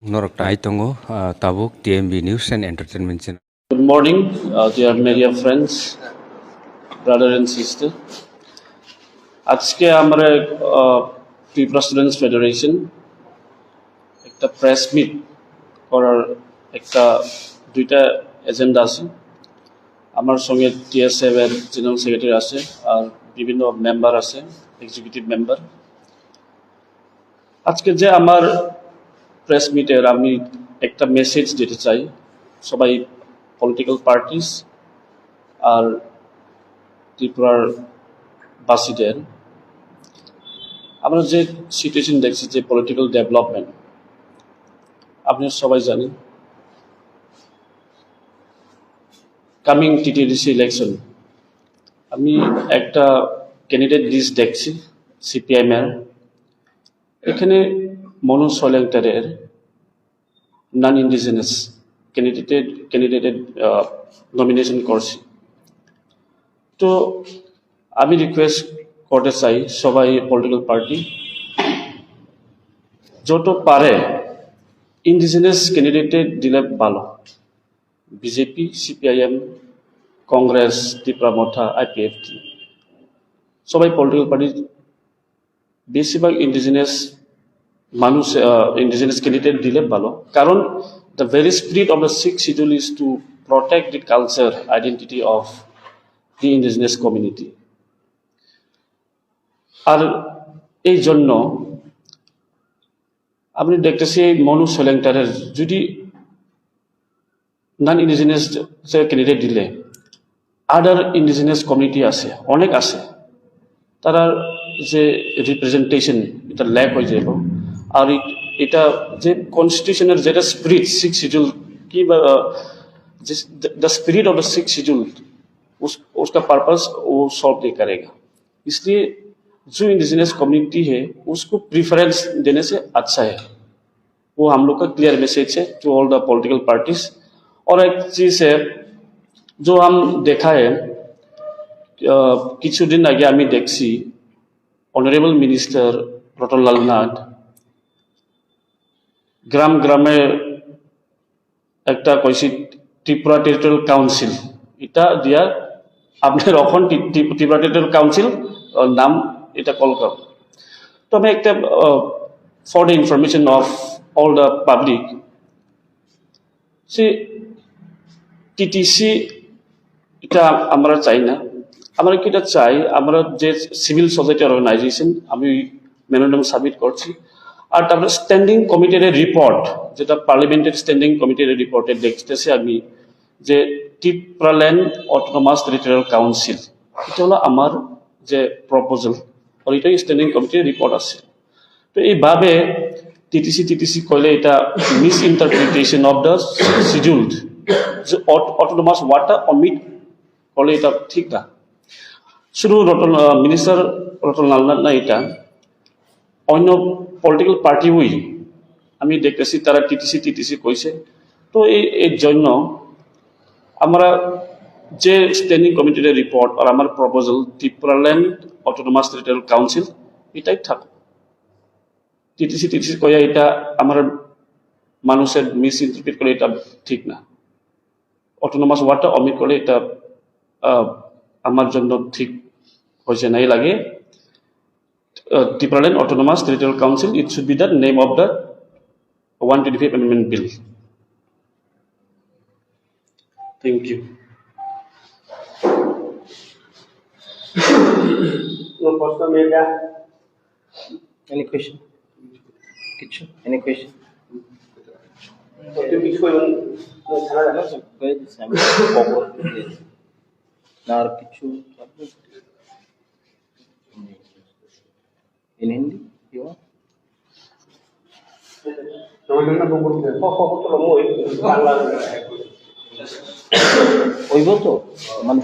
Norok Taitongo, Tabuk, TMB News and Entertainment Channel. Good morning, dear media friends, brother and sister. আজকে আমরা Tripura students federation একটা press meet করার একটা দুইটা agenda আছে। আমার সঙ্গে টিএসএফ এর জেনারেল সেক্রেটারি আছে আর বিভিন্ন মেম্বার আছে, এক্সিকিউটিভ মেম্বার। আজকে যে আমার প্রেস মিটের আমি একটা মেসেজ দিতে চাই সবাই পলিটিক্যাল পার্টিস আর ত্রিপুরার বাসীদের। আমরা যে সিচুয়েশন দেখছি, যে পলিটিক্যাল ডেভেলপমেন্ট আপনারা সবাই জানেন, কামিং টিটিডিসি ইলেকশন আমি একটা ক্যান্ডিডেট লিস্ট দেখছি সিপিআইএম এর। এখানে মনু সোলেংটারের নন ইন্ডিজিনাস ক্যান্ডিডেটেড নমিনেশন করছি। তো আমি রিকোয়েস্ট করতে চাই সবাই পলিটিক্যাল পার্টি যত পারে ইন্ডিজিনাস ক্যান্ডিডেটে দিলে ভালো। BJP, CPIM, Congress, Tripura Morcha, IPFT সবাই পলিটিক্যাল পার্টি বেশিরভাগ ইন্ডিজিনাস মানুষ ইন্ডিজিনাস ক্যান্ডিডেট দিলে ভালো। কারণ the very spirit of the six schedule is to protect the culture identity of the indigenous community. আর এই জন্য আপনি দেখতেছি মনু সোলেংটারের যদি নন ইন্ডিজিনাস ক্যান্ডিডেট দিলে আদার ইন্ডিজিনাস কমিউনিটি আছে, অনেক আছে, তারা যে রিপ্রেজেন্টেশন এটা ল্যাক হয়ে যাব। আর এটা যে কনস্টিটিউশনের যেটা স্পিরিট সিক্স শিডিউল की the spirit of the six schedule उसका पर्पस वो सॉल्व नहीं करेगा। इसलिए जो इंडिजिनस कम्युनिटी है उसको प्रीफरेंस देने से अच्छा है। वो हम लोग का क्लियर मैसेज है to all the political parties. और एक चीज है जो हम देखा है, কিছুদিন আগে আমি দেখছি অনারেবল মিনিস্টার রতনলাল নাথ গ্রাম গ্রামে একটা কইছি ত্রিপুরা টেরিটোরিয়াল কাউন্সিল, এটা দিয়া আপনার এখন ত্রিপুরা টেরিটোরিয়াল কাউন্সিল নাম এটা কল কর। তো আমি একটা for the information of all the public, say TTC এটা আমরা চাই না। আমরা কি এটা চাই, আমরা যে সিভিল সোসাইটি অর্গানাইজেশন আমি মেমোরেন্ডাম সাবমিট করছি। আর তারপরে স্ট্যান্ডিং কমিটির রিপোর্ট, যেটা পার্লামেন্টের স্ট্যান্ডিং কমিটির রিপোর্টে দেখতেছি আমি যে ত্রিপুরাল্যান্ড অটোনমাস টেরিটোরিয়াল কাউন্সিল, এটা হলো আমার যে প্রপোজাল, আর এটাই স্ট্যান্ডিং কমিটির রিপোর্ট আছে। তো এইভাবে টিটিসি কইলে এটা miss interpretation of the scheduled, যে অটোনমাস ওয়ার্ডটা অমিট করলে এটা ঠিক না। শুধু মিনিস্টার রতনলাল নাথ না, এটা অন্য পলিটিক্যাল পার্টি উই আমি দেখতেছি তারা টিটিসি কইছে। তো এর জন্য আমরা যে স্ট্যান্ডিং কমিটির রিপোর্ট আর আমার proposal Tripuraland autonomous territorial council এটাই থাকুক। টিটিসি কইয়া এটা আমার মানুষের মিস ইন্টারপ্রিট করে এটা ঠিক না। অটোনমাস ওয়ার্ডটা অমিট করে এটা আমার জন্য ঠিক হয়েছে নাই লাগে। Tripural Autonomous Territorial Council, it should be the name of the 125 Amendment Bill. Thank you. No question, Media. Any question? Any question? In Hindi, you want? ওই বলতো মানে